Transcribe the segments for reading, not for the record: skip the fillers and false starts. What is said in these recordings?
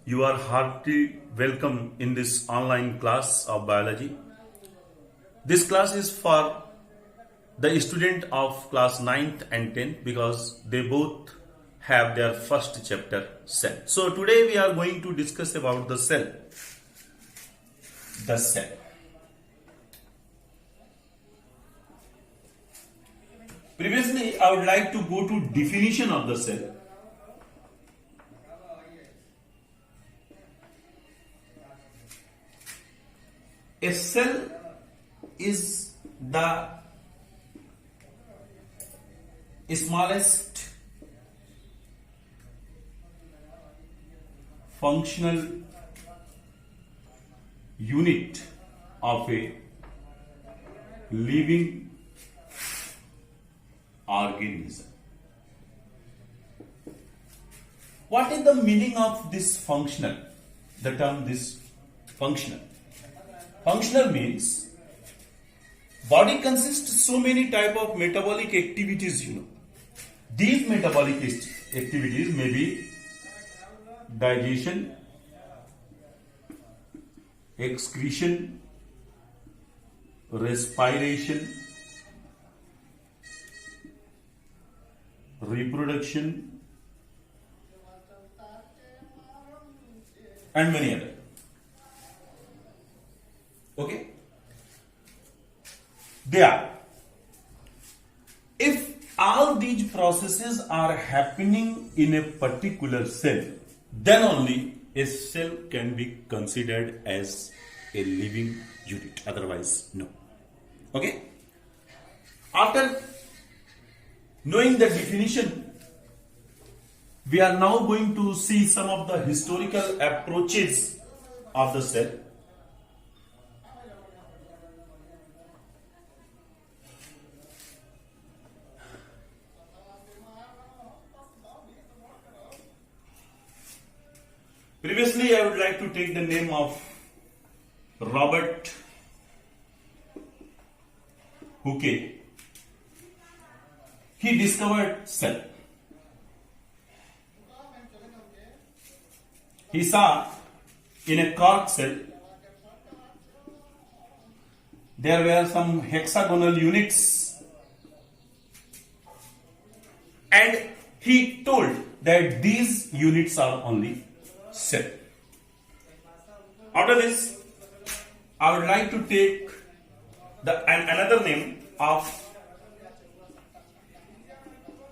You are heartily welcome in this online class of biology. This class is for the student of class 9th and 10th because they both have their first chapter cell. So today we are going to discuss about the cell. The cell. Previously, I would like to go to definition of the cell. A cell is the smallest functional unit of a living organism. What is the meaning of this functional? The term this functional. Functional means body consists so many type of metabolic activities, These metabolic activities may be digestion, excretion, respiration, reproduction, and many other. Okay? They are. If all these processes are happening in a particular cell, then only a cell can be considered as a living unit. Otherwise, no. Okay? After knowing the definition, we are now going to see some of the historical approaches of the cell. Previously, I would like to take the name of Robert Hooke. He discovered cell. He saw in a cork cell there were some hexagonal units, and he told that these units are only cell. After this, I would like to take another name of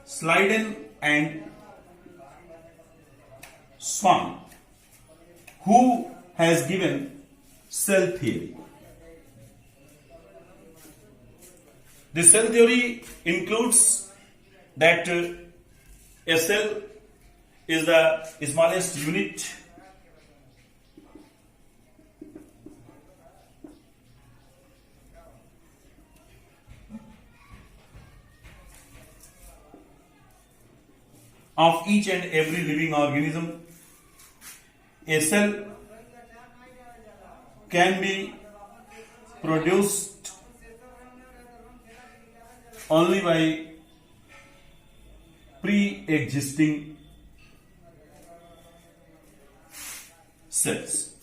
Sladen and Swan, who has given cell theory. The cell theory includes that a cell is the smallest unit of each and every living organism. A cell can be produced only by pre-existing cells.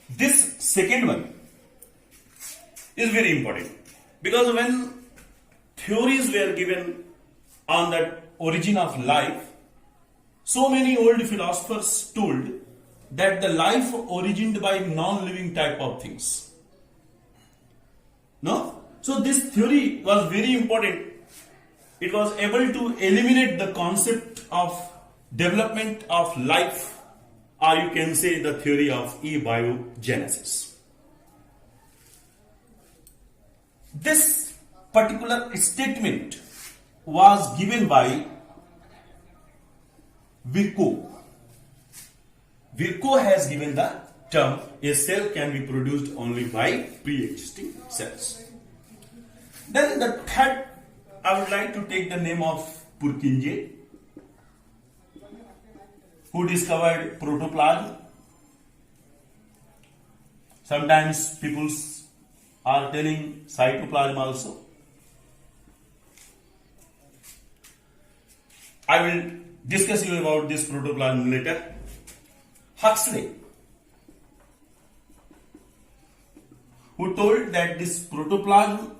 This second one is very important because when theories were given on the origin of life, so many old philosophers told that the life origined by non-living type of things. No? So this theory was very important. It was able to eliminate the concept of development of life, or you can say the theory of abiogenesis. This particular statement was given by Virchow. Virchow has given the term a cell can be produced only by pre-existing cells. Then the third, I would like to take the name of Purkinje, who discovered protoplasm. Sometimes people are telling cytoplasm also. I will discuss you about this protoplasm later. Huxley, who told that this protoplasm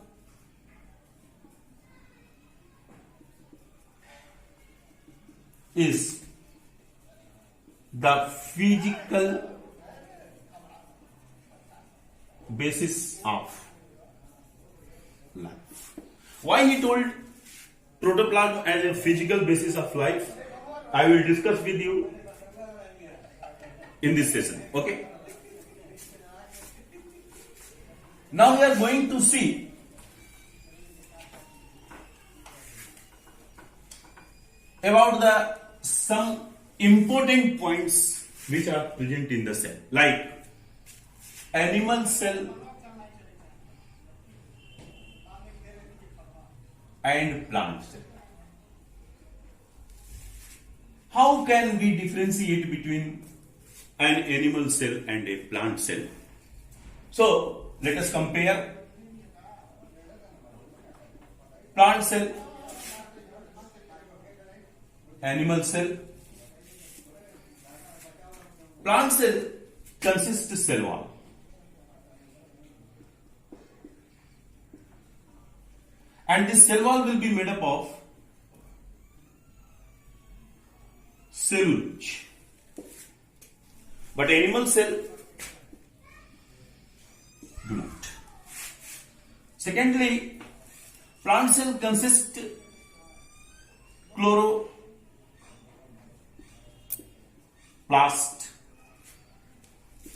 is the physical basis of life. Why he told protoplasm as a physical basis of life, I will discuss with you in this session. Okay? Now we are going to see about the some important points which are present in the cell, like animal cell and plant cell. How can we differentiate between an animal cell and a plant cell? So let us compare plant cell, animal cell. Plant cell consists of cell wall. And this cell wall will be made up of cellulose. But animal cell do not. Secondly, plant cell consists chloroplast.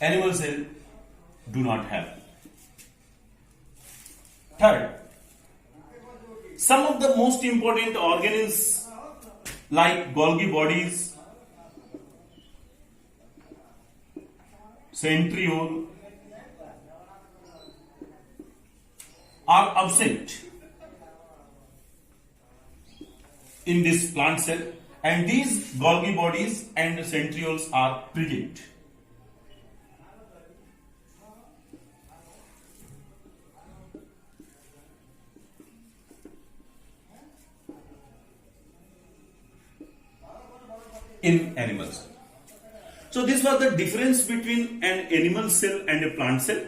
Animal cell do not have. Third, some of the most important organelles like Golgi bodies, centriole are absent in this plant cell, and these Golgi bodies and centrioles are present. In animals. So this was the difference between an animal cell and a plant cell.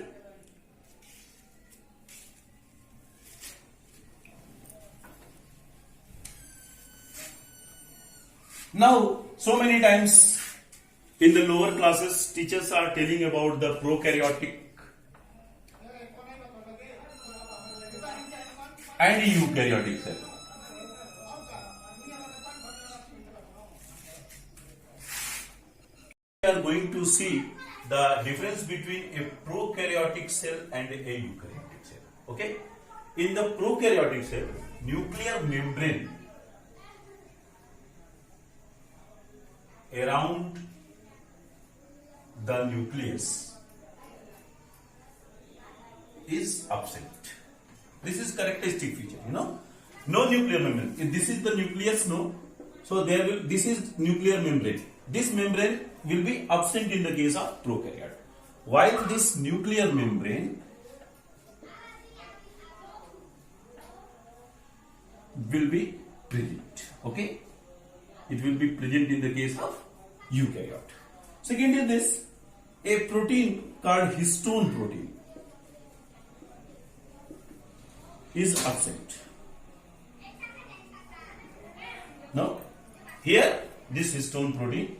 Now, so many times in the lower classes, teachers are telling about the prokaryotic and eukaryotic cell. We are going to see the difference between a prokaryotic cell and a eukaryotic cell. Okay? In the prokaryotic cell, nuclear membrane around the nucleus is absent. This is characteristic feature, no nuclear membrane. If this is the nucleus, no. So this is nuclear membrane. This membrane will be absent in the case of prokaryote, while this nuclear membrane will be present. Okay, it will be present in the case of eukaryote. Second is this, a protein called histone protein is absent. Now here this histone protein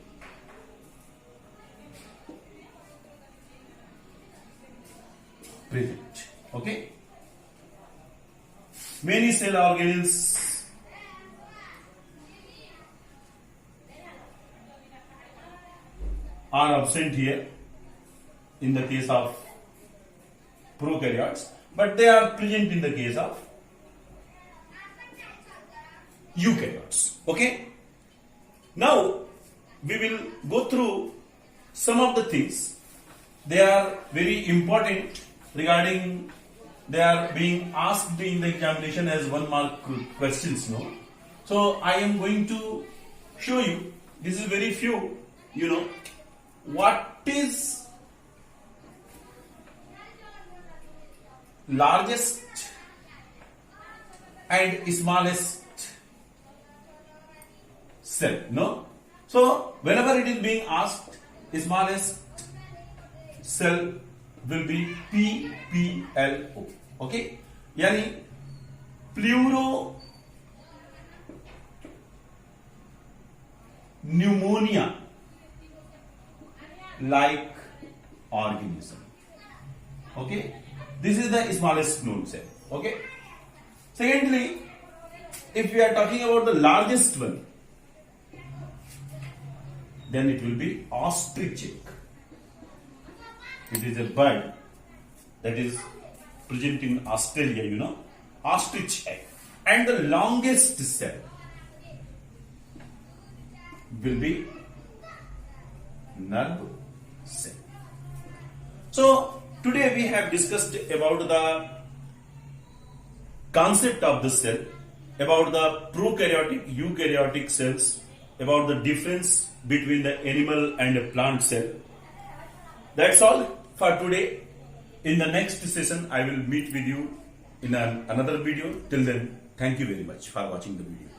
present. Okay, many cell organelles are absent here in the case of prokaryotes, but they are present in the case of eukaryotes. Okay, now we will go through some of the things. They are very important regarding, they are being asked in the examination as 1 mark questions, no. So I am going to show you, this is very few, what is largest and smallest cell, no. So whenever it is being asked, smallest cell will be PPLO. Okay, यानी pleuro pneumonia like organism. Okay, this is the smallest known cell. Okay, secondly, if we are talking about the largest one, then it will be ostrich egg. It is a bird that is present in Australia, ostrich egg. And the longest cell will be nerve cell. So today we have discussed about the concept of the cell, about the prokaryotic, eukaryotic cells, about the difference between the animal and a plant cell. That's all for today. In the next session, I will meet with you in another video. Till then, thank you very much for watching the video.